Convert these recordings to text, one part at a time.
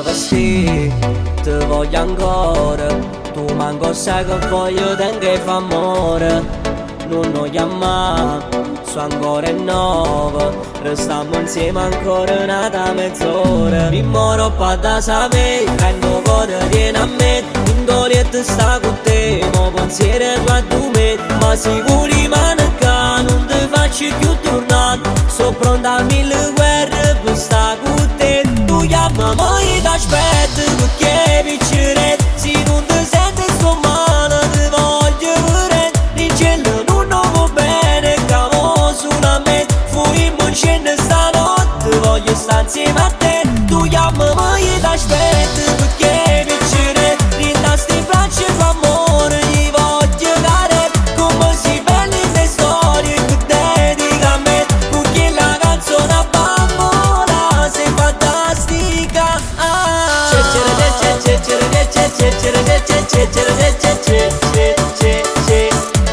vestì, ti voglio ancora. Tu manco sai che voglio tenere fa amore. Non noi chiamamo, sono ancora in 9. Restiamo insieme ancora un'altra mezz'ora. Mi moro pa da sapere, prendo cuore vieni a me. Un dolietto sta con te, mo pensiero tua tu me. Ma sicuri manca, non ti faccio più tornare. Sto pronta a 1000 guerre per sta con te. Tu chiamami e t'aspetto perché vincere. Se non ti senti sto male ti voglio vedere. In cielo non va bene, cavo solamente. Fuimmo in scena stanotte, voglio stare insieme a te. Tu chiamami e t'aspetto perché vincere. Rinda sti bracci d'amore, gli voglio dare. Come si belle le storie che dedica a me. Perché la canzone a bambola sei fantastica.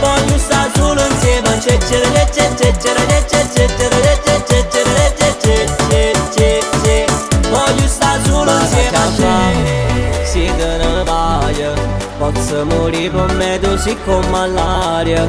Voglio stare solo insieme. Voglio stare solo insieme a te. Sì che ne vai, posso morire per me così come all'aria.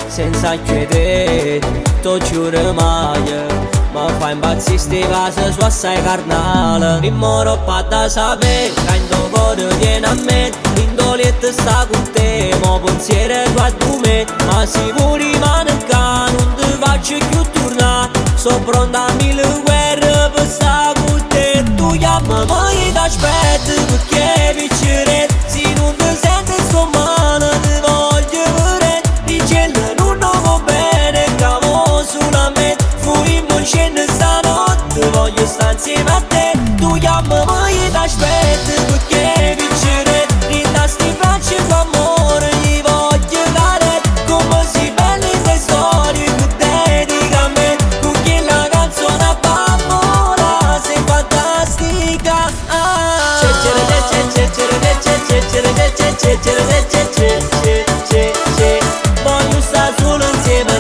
Senza chiedere, tu giuro mai. Ma fa impazzire sti case su assai carnale. Mi moro pa da sapere, prendo cuore vieni a me. L'indolietto sta con te, mo pensiero tua tu me. Ma sicuri manca, non ti faccio più tornare. Sto pronta a 1000 guerre per sta con te. Tu chiamami e t'aspetto perché vincere. Se non ti senti sto male ti voglio vedere. In cielo non va bene, cavo solamente. Fuimmo in scena stanotte, voglio stare insieme a te. Tu chiamami e t'aspetto perché vincere. Rinda sti bracci d'amore, gli voglio dare. Come si belle le storie che dedica a me. Perché la canzone a bambola sei fantastica. Voglio stare solo insieme.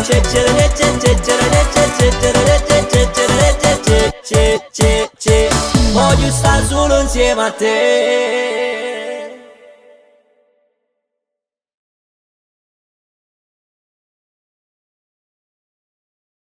Voglio stare solo insieme a te.